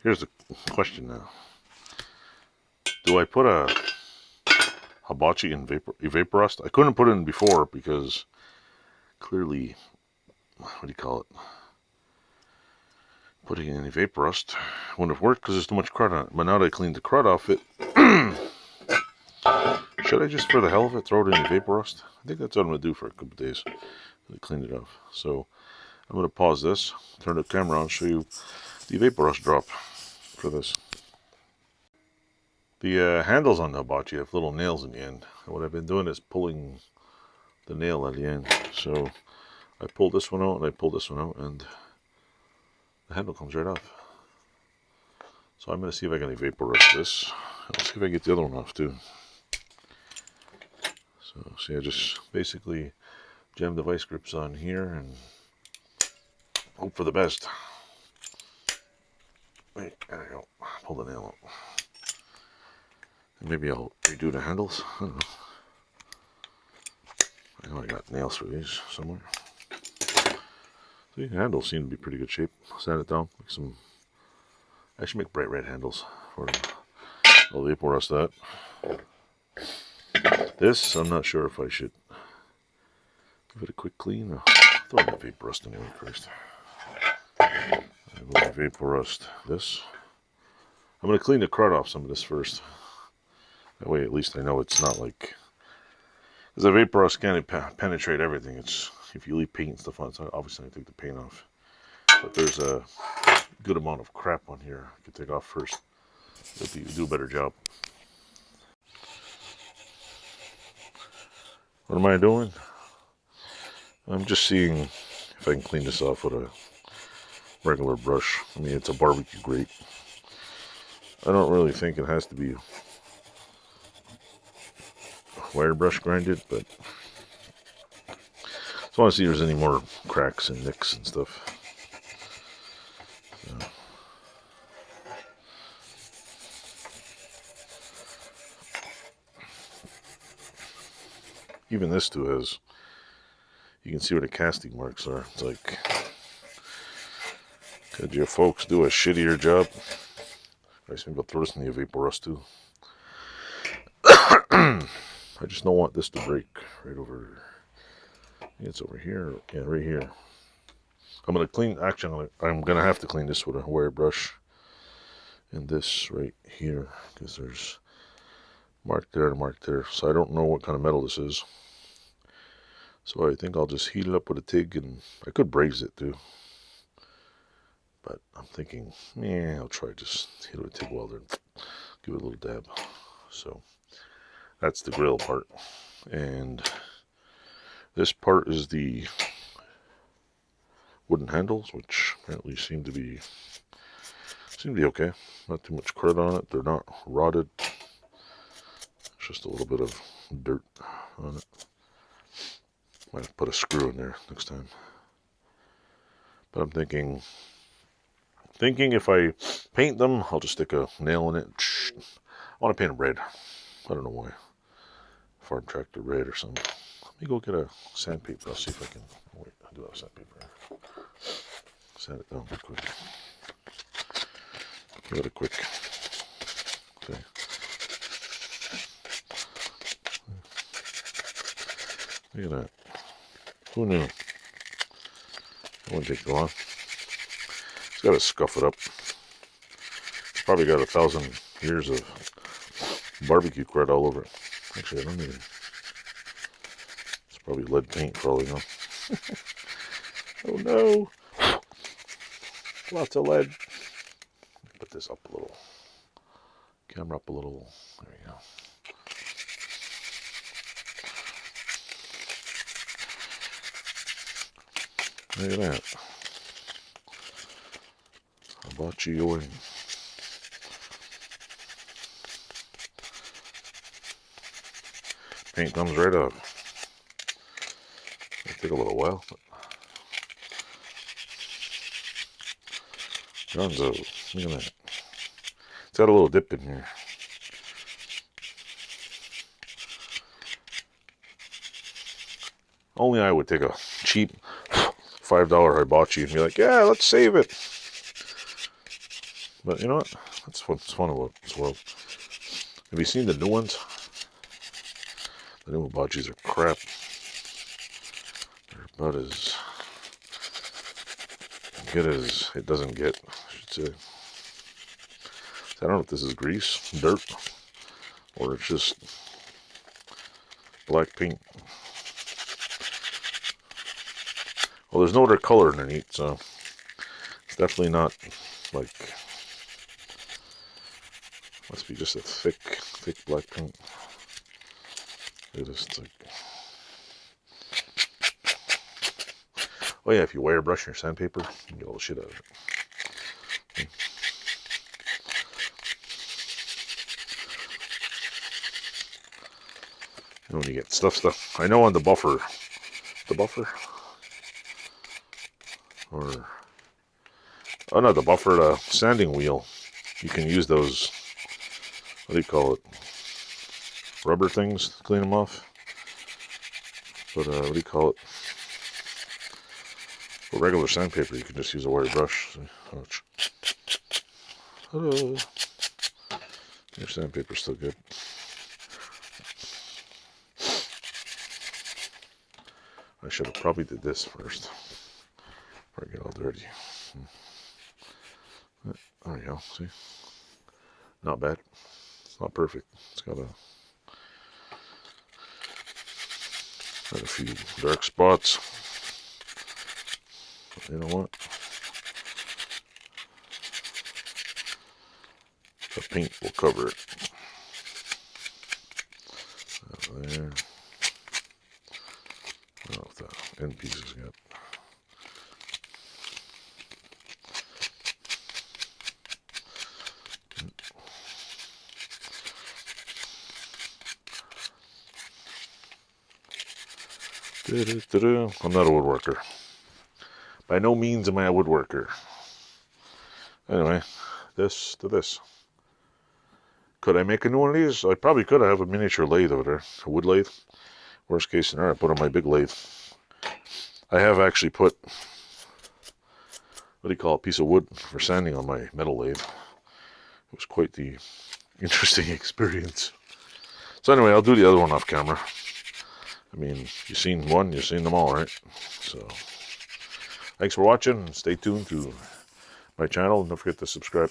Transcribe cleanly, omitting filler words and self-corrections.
Here's the question now. Do I put a hibachi in vapor rust? I couldn't put it in before because clearly, what do you call it? Putting it in vapor rust wouldn't have worked because there's too much crud on it. But now that I cleaned the crud off it, should I just, for the hell of it, throw it in the vapor rust? I think that's what I'm going to do for a couple of days. Clean it off. So I'm going to pause this, turn the camera on, show you the vapor rust drop for this. The handles on the hibachi have little nails in the end. And what I've been doing is pulling the nail at the end. So I pulled this one out and I pulled this one out, and the handle comes right off. So I'm going to see if I can vapor rust this. Let's see if I get the other one off too. So see, I just basically jam the vice grips on here and hope for the best. Wait, there we go. Pull the nail out. And maybe I'll redo the handles. I don't know. I know I got nails for these somewhere. The handles seem to be pretty good shape. Sand it down. Make some. I should make bright red handles for them. I'll vapor rust that. This, I'm not sure if I should give it a quick clean. I'll throw in the vapor rust anyway first. I will vapor rust this. I'm going to clean the crud off some of this first. That way at least I know it's not like... Because the vapor rust can't penetrate everything. It's if you leave paint and stuff on it, so obviously I take the paint off. But there's a good amount of crap on here I can take off first. It'll do a better job. What am I doing? I'm just seeing if I can clean this off with a regular brush. I mean, it's a barbecue grate. I don't really think it has to be wire brush grinded, but just want to see if there's any more cracks and nicks and stuff. So. Even this too has, you can see where the casting marks are. It's like, could you folks do a shittier job? I guess maybe I'll throw this in the vapor rust too. I just don't want this to break right over. I think it's over here. Yeah, right here. I'm gonna clean. Actually, I'm gonna have to clean this with a wire brush. And this right here, because there's mark there and mark there. So I don't know what kind of metal this is. So I think I'll just heat it up with a TIG, and I could braise it too. But I'm thinking, yeah, I'll try just hit it with a TIG welder and give it a little dab. So that's the grill part, and this part is the wooden handles, which apparently seem to be okay. Not too much crud on it. They're not rotted. It's just a little bit of dirt on it. Might have put a screw in there next time. But I'm thinking if I paint them, I'll just stick a nail in it. I want to paint them red. I don't know why. Farm tractor red or something. Let me go get a sandpaper. I'll see if I can. Wait, I do have sandpaper. Sand it down real quick. Give it a quick. Okay. Look at that. Who knew? It wouldn't take long. Just gotta scuff it up. It's probably got 1,000 years of barbecue crud all over it. Actually, I don't even. It's probably lead paint for all you know. Oh no! Lots of lead. Put this up a little. Camera up a little. There we go. Look at that. Hibachi oil. Paint comes right up. It'll take a little while, but Gonzo, look at that. It's got a little dip in here. Only I would take a cheap $5 hibachi and be like, yeah, let's save it. But you know what? That's what's fun about this world. Have you seen the new ones? The new hibachis are crap. They're about as good as it doesn't get, I should say. I don't know if this is grease, dirt, or it's just black paint. Well, there's no other color underneath, so it's definitely not like, must be just a thick black paint. It is like, oh yeah, if you wire brush your sandpaper, you can get all the shit out of it. When you get stuff. I know on the buffer, or, oh no, the buffer, the sanding wheel, you can use those, what do you call it, rubber things to clean them off. But what do you call it, for regular sandpaper, you can just use a wire brush. Hello. Your sandpaper's still good. I should have probably did this first before I get all dirty. There you go, see? Not bad. It's not perfect. It's got a few dark spots. But you know what? The paint will cover it. There. I don't know if the end piece is good. I'm not a woodworker. By no means am I a woodworker. Anyway, this to this. Could I make a new one of these? I probably could. I have a miniature lathe over there, a wood lathe. Worst case scenario, I put on my big lathe. I have actually put, what do you call it, a piece of wood for sanding on my metal lathe. It was quite the interesting experience. So anyway, I'll do the other one off camera. I mean, you've seen one, you've seen them all, right? So, thanks for watching. Stay tuned to my channel. And don't forget to subscribe.